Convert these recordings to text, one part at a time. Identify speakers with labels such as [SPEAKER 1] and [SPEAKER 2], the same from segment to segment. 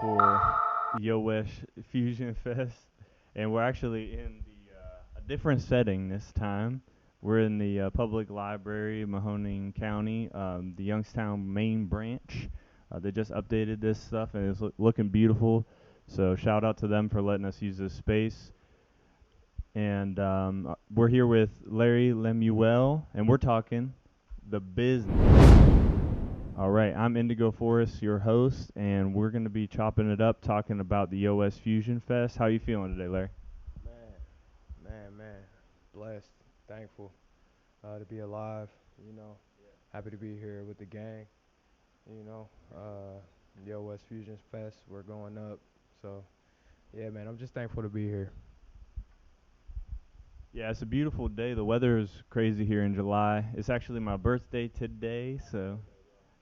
[SPEAKER 1] beautiful Yo West Fusion Fest, and we're actually in a different setting this time. We're in the public library, Mahoning County, the Youngstown main branch. They just updated this stuff and it's looking beautiful. So shout out to them for letting us use this space. And we're here with Larry Lemuel, and we're talking the business. All right, I'm Indigo Forest, your host, and we're going to be chopping it up, talking about the OS Fusion Fest. How you feeling today, Larry?
[SPEAKER 2] Man. Blessed, thankful to be alive. You know, happy to be here with the gang. You know, Yo West Fusion Fest, we're going up. So, yeah, man, I'm just thankful to be here.
[SPEAKER 1] Yeah, it's a beautiful day. The weather is crazy here in July. It's actually my birthday today, so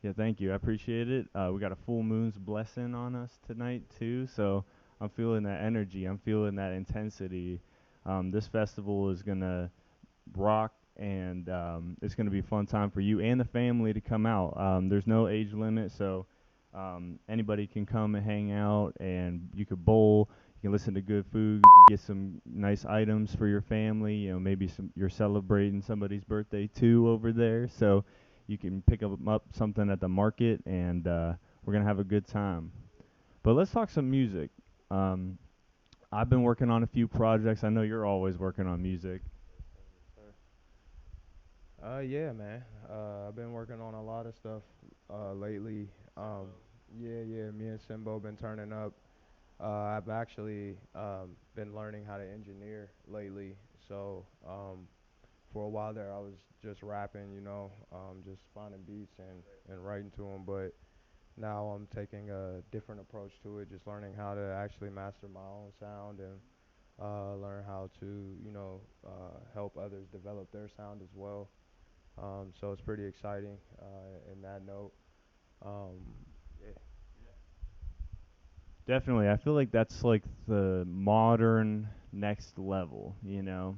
[SPEAKER 1] yeah, thank you. I appreciate it. We got a full moon's blessing on us tonight too, so I'm feeling that energy. I'm feeling that intensity. This festival is gonna rock, and it's going to be a fun time for you and the family to come out. There's no age limit, so anybody can come and hang out, and you could bowl. You can listen to good food, get some nice items for your family. You know, maybe you're celebrating somebody's birthday too over there, so you can pick up something at the market, and we're gonna have a good time. But let's talk some music. Um, I've been working on a few projects. I know you're always working on music.
[SPEAKER 2] Yeah, man. I've been working on a lot of stuff lately. Yeah. Me and Simbo been turning up. I've actually been learning how to engineer lately. So for a while there, I was just rapping, just finding beats and writing to them. But now I'm taking a different approach to it, just learning how to actually master my own sound and learn how to, help others develop their sound as well. So it's pretty exciting in that note. Um, yeah.
[SPEAKER 1] Definitely. I feel like that's like the modern next level, you know.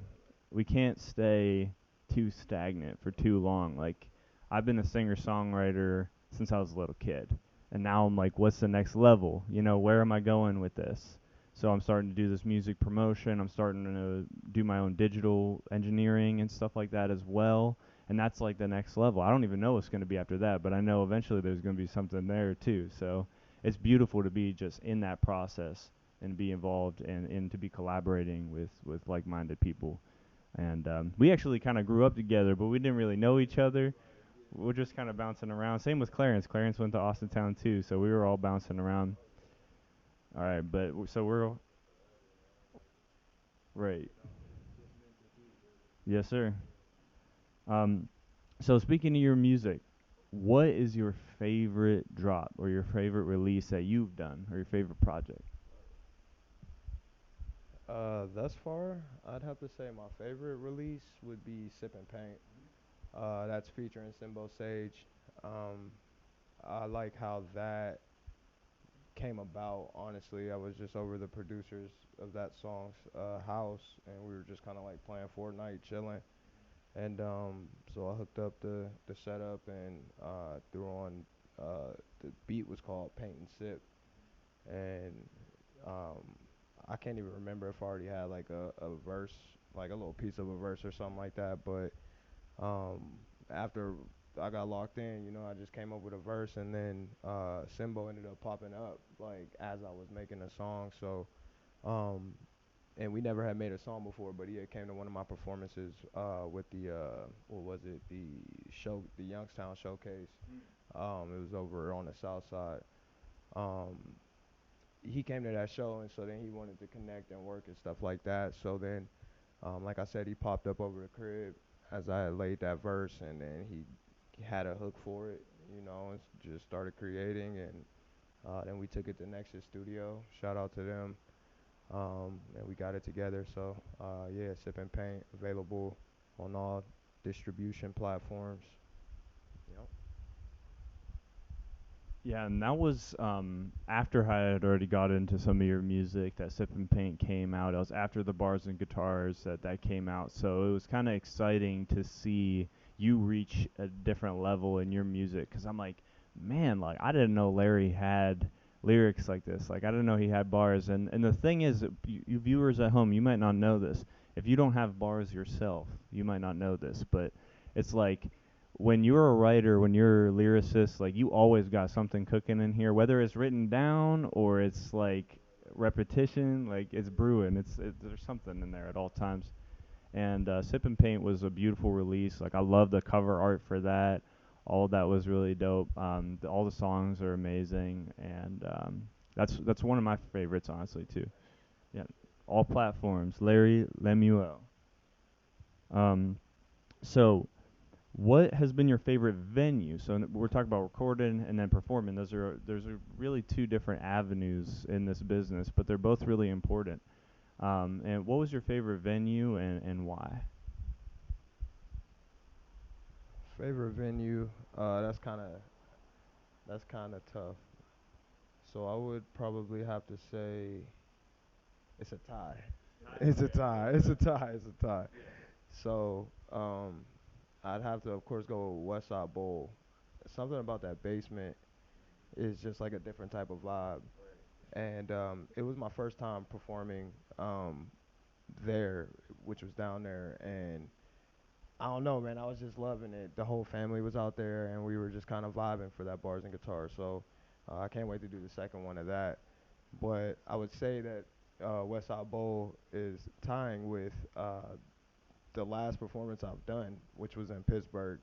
[SPEAKER 1] We can't stay too stagnant for too long. Like I've been a singer-songwriter since I was a little kid. And now I'm like, what's the next level? You know, where am I going with this? So I'm starting to do this music promotion. I'm starting to do my own digital engineering and stuff like that as well. And that's like the next level. I don't even know what's going to be after that, but I know eventually there's going to be something there too. So it's beautiful to be just in that process and be involved and to be collaborating with like-minded people. And we actually kind of grew up together, but we didn't really know each other. We're just kind of bouncing around. Same with Clarence. Clarence went to Austin Town too, so we were all bouncing around. All right, but so we're right. Yes, sir. Um, so speaking of your music, what is your favorite drop or your favorite release that you've done or your favorite project?
[SPEAKER 2] Thus far, I'd have to say my favorite release would be Sip and Paint. That's featuring Simbo Sage. Um, I like how that came about. Honestly, I was just over the producers of that song's house, and we were just kind of like playing Fortnite, chilling. And so I hooked up the setup and threw on the beat was called Paint and Sip, and um, I can't even remember if I already had like a verse, like a little piece of a verse or something like that. But after I got locked in, I just came up with a verse, and then Simbo ended up popping up like as I was making a song. So um, and we never had made a song before, but he had came to one of my performances with the what was it, the Youngstown showcase. It was over on the south side. Um, he came to that show, and so then he wanted to connect and work and stuff like that. So then, like I said, he popped up over the crib as I had laid that verse, and then he had a hook for it, and just started creating, and then we took it to Nexus Studio. Shout out to them, and we got it together. So yeah, Sip and Paint available on all distribution platforms. Yep.
[SPEAKER 1] Yeah, and that was after I had already got into some of your music. That Sip and Paint came out. It was after the Bars and Guitars that came out. So it was kind of exciting to see you reach a different level in your music. Cause I'm like, man, like I didn't know Larry had lyrics like this. Like I didn't know he had bars. And the thing is, you viewers at home, you might not know this. If you don't have bars yourself, you might not know this. But it's like when you're a writer, when you're a lyricist, like you always got something cooking in here, whether it's written down or it's like repetition, like it's brewing. There's something in there at all times. And Sip and Paint was a beautiful release. Like I love the cover art for that. All of that was really dope. All the songs are amazing, and that's one of my favorites, honestly, too. Yeah, all platforms. Larry Lemuel. Um, so what has been your favorite venue? So we're talking about recording and then performing. There's really two different avenues in this business, but they're both really important. And what was your favorite venue and why?
[SPEAKER 2] Favorite venue? That's kind of tough. So I would probably have to say it's a tie. It's a tie. It's a tie. It's a tie. So I'd have to, of course, go with West Side Bowl. Something about that basement is just like a different type of vibe. And it was my first time performing there, which was down there, and I don't know, man. I was just loving it. The whole family was out there, and we were just kind of vibing for that bars and guitar. So I can't wait to do the second one of that. But I would say that West Side Bowl is tying with the last performance I've done, which was in Pittsburgh.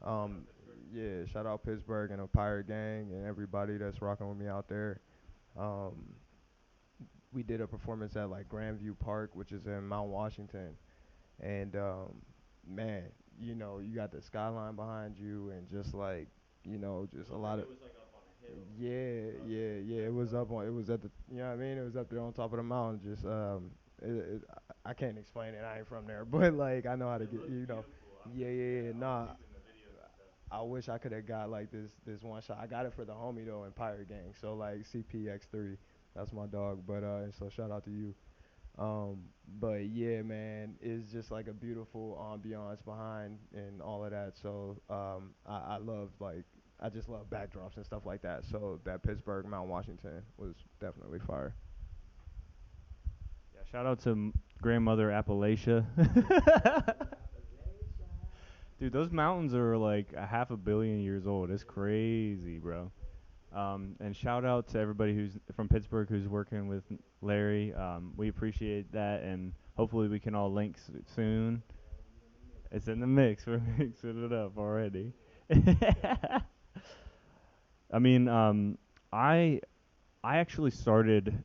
[SPEAKER 2] Um, yeah, shout out Pittsburgh and the Pirate Gang and everybody that's rocking with me out there. Um, we did a performance at like Grandview Park, which is in Mount Washington, and man, you got the skyline behind you, and just like, just a lot of. Yeah, yeah, yeah. It was at the, you know what I mean? It was up there on top of the mountain. Just, I can't explain it. I ain't from there, but like, I know how to get, Yeah, yeah, yeah. Nah, I wish I could have got like this one shot. I got it for the homie though in Pirate Gang. So like CPX3, that's my dog. But so shout out to you. Um, but yeah, man, it's just like a beautiful ambiance behind and all of that. So I love like I just love backdrops and stuff like that. So that Pittsburgh Mount Washington was definitely fire.
[SPEAKER 1] Yeah, shout out to grandmother Appalachia. Dude, those mountains are like a half a billion years old. It's crazy, bro. And shout out to everybody who's from Pittsburgh who's working with Larry. We appreciate that, and hopefully we can all link soon. It's in the mix. We're mixing it up already. I mean, I I actually started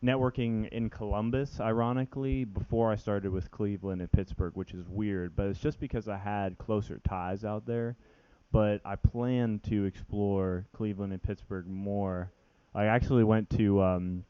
[SPEAKER 1] networking in Columbus, ironically, before I started with Cleveland and Pittsburgh, which is weird, but it's just because I had closer ties out there. But I plan to explore Cleveland and Pittsburgh more. I actually went to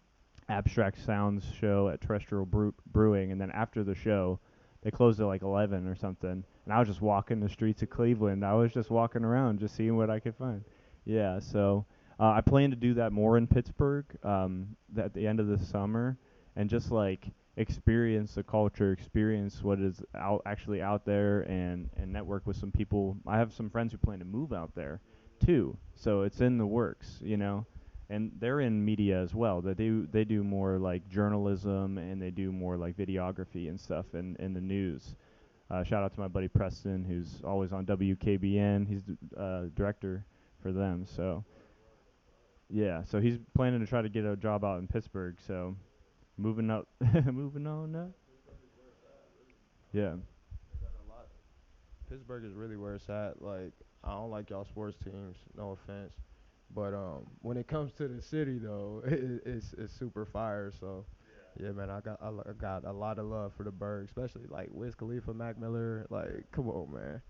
[SPEAKER 1] Abstract Sounds show at Terrestrial Brewing, and then after the show, they closed at like 11 or something, and I was just walking the streets of Cleveland. I was just walking around, just seeing what I could find. Yeah, so I plan to do that more in Pittsburgh at the end of the summer, and just like experience the culture, experience what is out actually out there, and network with some people. I have some friends who plan to move out there too, so it's in the works, and they're in media as well. They do more like journalism, and they do more like videography and stuff in the news. Shout out to my buddy Preston, who's always on WKBN. He's director for them. So yeah, so he's planning to try to get a job out in Pittsburgh. So moving up, moving on up. Yeah.
[SPEAKER 2] Pittsburgh is really where it's at. Like, I don't like y'all sports teams, no offense, but when it comes to the city though, it's super fire. So yeah, man, I got a lot of love for the Berg, especially like Wiz Khalifa, Mac Miller. Like, come on, man.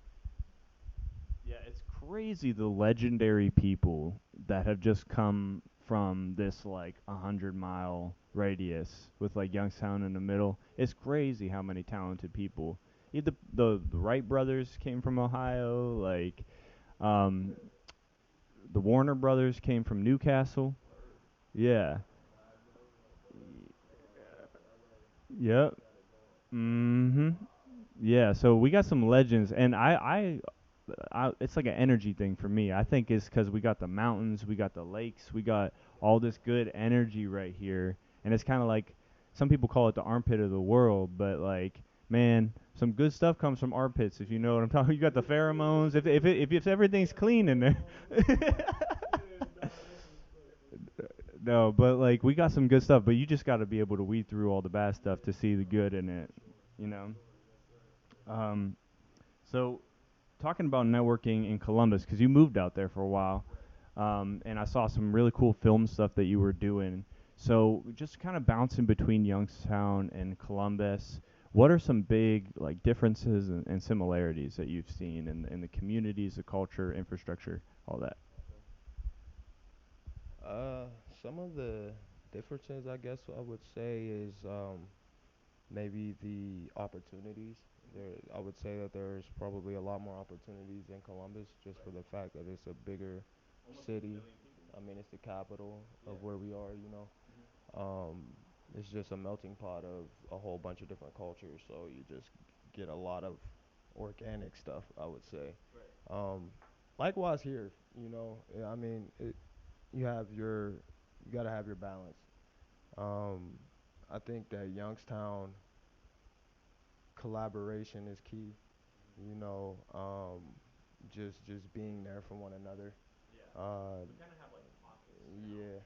[SPEAKER 1] Yeah, it's crazy the legendary people that have just come from this like 100-mile radius with like Youngstown in the middle. It's crazy how many talented people. The Wright brothers came from Ohio, like um the Warner brothers came from Newcastle. Yeah. Yep. Mhm. Yeah, so we got some legends, and I it's like an energy thing for me. I think it's because we got the mountains, we got the lakes, we got all this good energy right here, and it's kind of like some people call it the armpit of the world, but like man, some good stuff comes from armpits if you know what I'm talking. You got the pheromones. If everything's clean in there. No, but like we got some good stuff, but you just got to be able to weed through all the bad stuff to see the good in it, you know. Um, so talking about networking in Columbus, because you moved out there for a while, and I saw some really cool film stuff that you were doing. So just kind of bouncing between Youngstown and Columbus, what are some big like differences and similarities that you've seen in the communities, the culture, infrastructure, all that?
[SPEAKER 2] Uh, some of the differences, I guess I would say, is maybe the opportunities. I would say that there's probably a lot more opportunities in Columbus just for the fact that it's a bigger city. I mean, it's the capital of where we are, you know. Um, it's just a melting pot of a whole bunch of different cultures, so you just get a lot of organic stuff, I would say. Um, likewise here, you know, I mean, you have your, you gotta have your balance. Um, I think that Youngstown collaboration is key. You know, just being there for one another. Uh, yeah,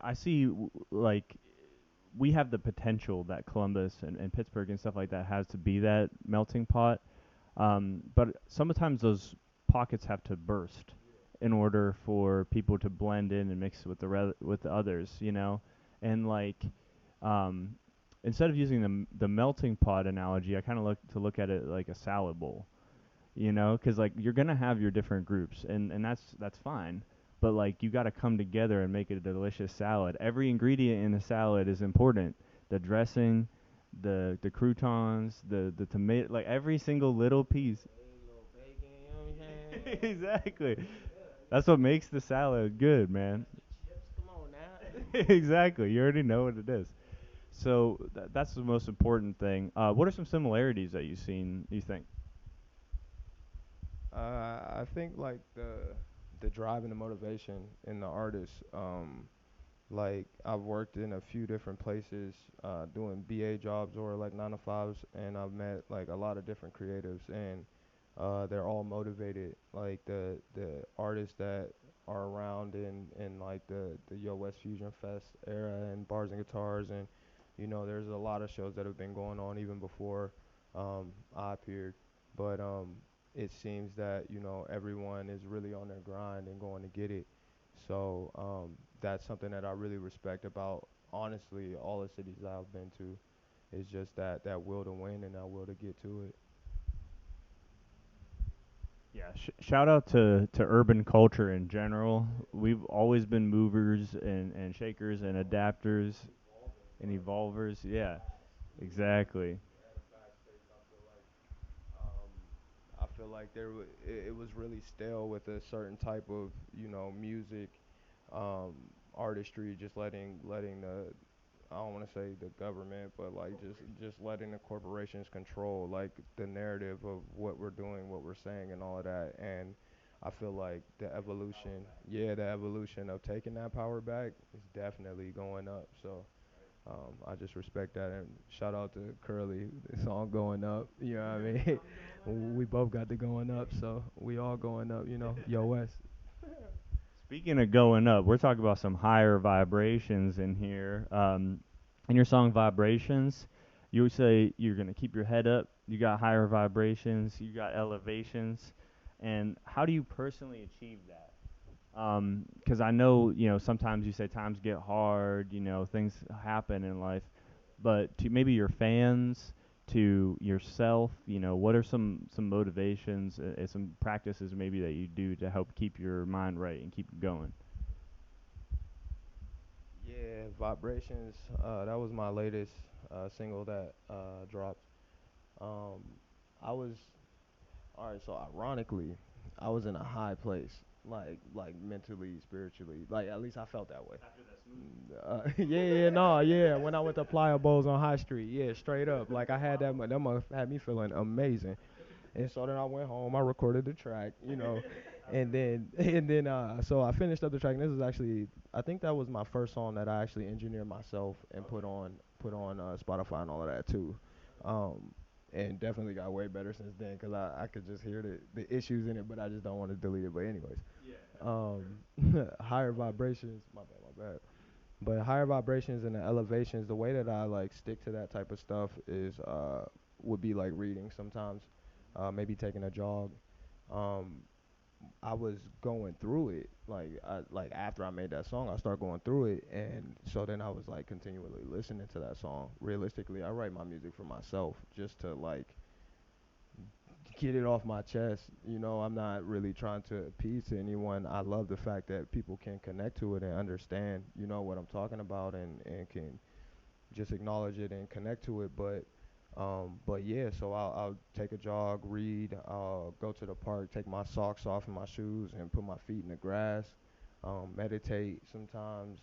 [SPEAKER 1] I see like we have the potential that Columbus and Pittsburgh and stuff like that has to be that melting pot. But sometimes those pockets have to burst in order for people to blend in and mix with with the others, you know. And like, um, instead of using the melting pot analogy, I kind of look at it like a salad bowl, you know, because like you're gonna have your different groups, and that's fine. But like you got to come together and make it a delicious salad. Every ingredient in the salad is important. The dressing, the croutons, the tomato, like every single little piece. Exactly. That's what makes the salad good, man.
[SPEAKER 2] come on now.
[SPEAKER 1] Exactly. You already know what it is. So that's the most important thing. What are some similarities that you've seen? You think?
[SPEAKER 2] I think like the drive and the motivation in the artist. Like I've worked in a few different places, doing BA jobs or like 9 to 5s, and I've met like a lot of different creatives, and they're all motivated. Like the artists that are around in like the Yo West Fusion Fest era and bars and guitars, and you know there's a lot of shows that have been going on even before I appeared, but it seems that you know everyone is really on their grind and going to get it. So that's something that I really respect about honestly all the cities that I've been to is just that will to win and that will to get to it.
[SPEAKER 1] Yeah, shout out to urban culture in general. We've always been movers and shakers and adapters and evolvers. Yeah, exactly.
[SPEAKER 2] I feel like it was really stale with a certain type of you know music, um, artistry, just letting the I don't want to say the government, but like just letting the corporations control like the narrative of what we're doing, what we're saying, and all of that. And I feel like the evolution, yeah, the evolution of taking that power back is definitely going up. So I just respect that and shout out to Curly. The song going up. You know what I mean? We both got the going up, so we all going up. You know, Yo West.
[SPEAKER 1] Speaking of going up, we're talking about some higher vibrations in here. In your song Vibrations, you would say you're going to keep your head up. You got higher vibrations, you got elevations. And how do you personally achieve that? Because I know, you know, sometimes you say times get hard, you know, things happen in life. But to maybe your fans, to yourself, you know, what are some motivations and some practices maybe that you do to help keep your mind right and keep it going?
[SPEAKER 2] Yeah, Vibrations. That was my latest single that dropped. Um, I was all right. So ironically, I was in a high place, like mentally, spiritually. Like at least I felt that way. Yeah, yeah, no, yeah. When I went to Pliables on High Street, yeah, straight up. Like I had that must had me feeling amazing. And so then I went home, I recorded the track, and then so I finished up the track. And this is actually, I think that was my first song that I actually engineered myself and put on Spotify and all of that too. Um, and definitely got way better since then because I could just hear the issues in it, but I just don't want to delete it. But anyways, higher vibrations. My bad. But higher vibrations and the elevations, the way that I like stick to that type of stuff is would be like reading sometimes, maybe taking a jog. Um, I was going through it like after I made that song, I started going through it, and so then I was like continually listening to that song. Realistically, I write my music for myself just to like get it off my chest. I'm not really trying to appease to anyone. I love the fact that people can connect to it and understand, what I'm talking about, and can just acknowledge it and connect to it. But yeah, so I'll take a jog, read, go to the park, take my socks off and my shoes, and put my feet in the grass, meditate sometimes.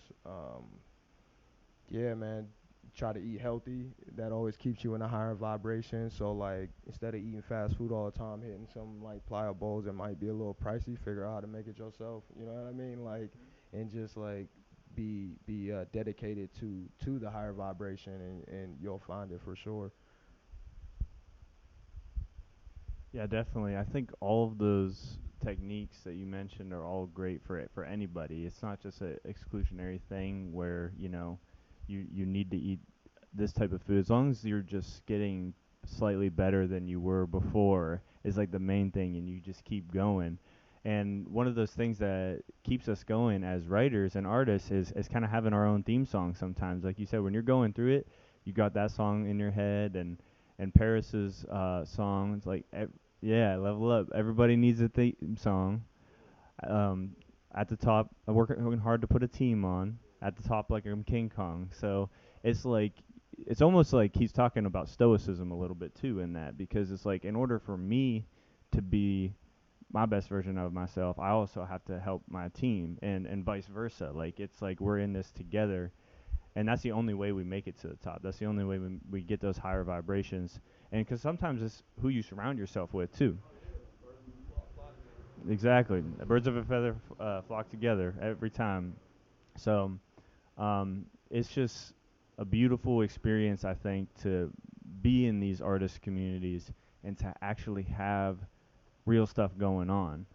[SPEAKER 2] Yeah, man, try to eat healthy. That always keeps you in a higher vibration. So like instead of eating fast food all the time, hitting some like playa bowls that might be a little pricey, figure out how to make it yourself. You know what I mean? Like, and just like be dedicated to the higher vibration, and you'll find it for sure.
[SPEAKER 1] Yeah, definitely. I think all of those techniques that you mentioned are all great for anybody. It's not just a exclusionary thing where, you need to eat this type of food. As long as you're just getting slightly better than you were before is like the main thing, and you just keep going. And one of those things that keeps us going as writers and artists is kind of having our own theme song sometimes. Like you said, when you're going through it, you got that song in your head, and Paris's song. It's like, yeah, level up. Everybody needs a theme song. Um, at the top, I'm working hard to put a team on. At the top, like I'm King Kong. So it's like, it's almost like he's talking about stoicism a little bit too in that, because it's like in order for me to be my best version of myself, I also have to help my team, and vice versa. Like it's like we're in this together, and that's the only way we make it to the top. That's the only way we get those higher vibrations. And because sometimes it's who you surround yourself with too. Exactly, birds of a feather flock together every time. So it's just a beautiful experience, I think, to be in these artist communities and to actually have real stuff going on.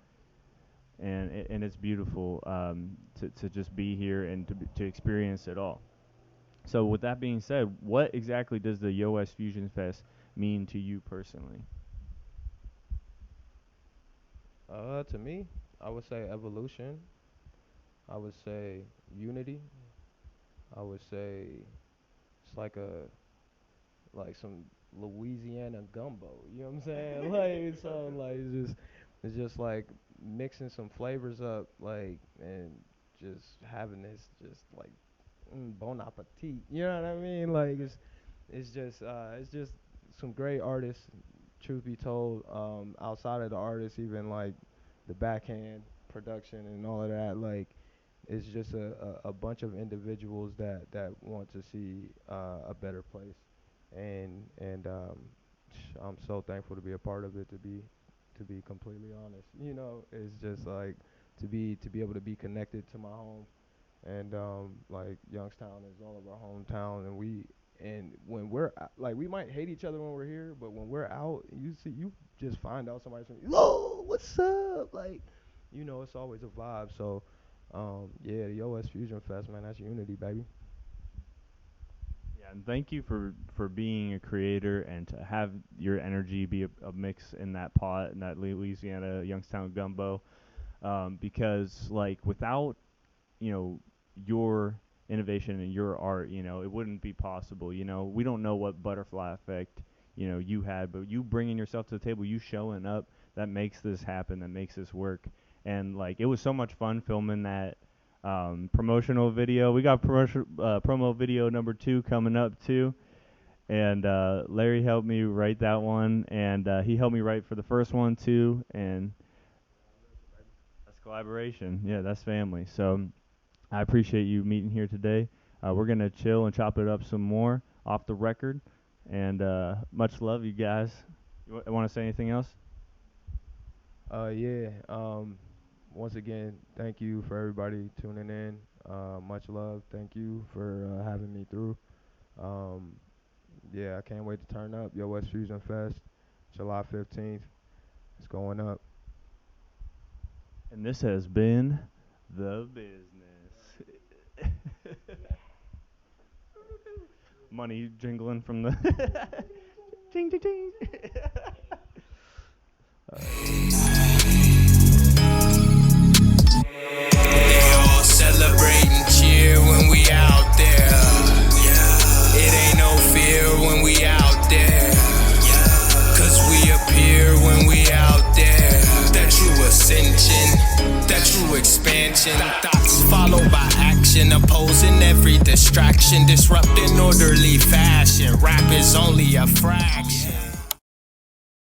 [SPEAKER 1] And it's beautiful to just be here and to experience it all. So with that being said, what exactly does the YoS Fusion Fest mean to you personally?
[SPEAKER 2] To me, I would say evolution. I would say unity. I would say it's like some Louisiana gumbo. You know what I'm saying? Like so, like it's just like mixing some flavors up, like, and just having this just like bon appetit. You know what I mean? Like it's just some great artists. Truth be told, outside of the artists, even like the backhand production and all of that, like it's just a bunch of individuals that want to see a better place, and I'm so thankful to be a part of it. To be completely honest, it's just like to be able to be connected to my home, and like Youngstown is all of our hometown, and when we're like we might hate each other when we're here, but when we're out, you just find out somebody's from, "Yo, what's up?" Like, it's always a vibe. So, yeah, the OS Fusion Fest, man, that's unity, baby.
[SPEAKER 1] Yeah, and thank you for being a creator and to have your energy be a mix in that pot and that Louisiana Youngstown gumbo. Because like without your innovation and your art, it wouldn't be possible. We don't know what butterfly effect you had, but you bringing yourself to the table, you showing up, that makes this happen, that makes this work. And like it was so much fun filming that promotional video. We got promo video number 2 coming up too. And Larry helped me write that one, and he helped me write for the first one too. And collaboration. Yeah, that's family. So I appreciate you meeting here today. We're gonna chill and chop it up some more off the record, and much love, you guys. You want to say anything else?
[SPEAKER 2] Yeah. Once again, thank you for everybody tuning in. Much love. Thank you for having me through. Um, yeah, I can't wait to turn up. Yo West Fusion Fest, July 15th. It's going up.
[SPEAKER 1] And this has been the business. Money jingling from the ching ching ching.
[SPEAKER 3] They all celebrate and cheer when we out there. It ain't no fear when we out there. Cause we appear when we out there. That true ascension, that true expansion. Thoughts followed by action, opposing every distraction, disrupting orderly fashion. Rap is only a fraction.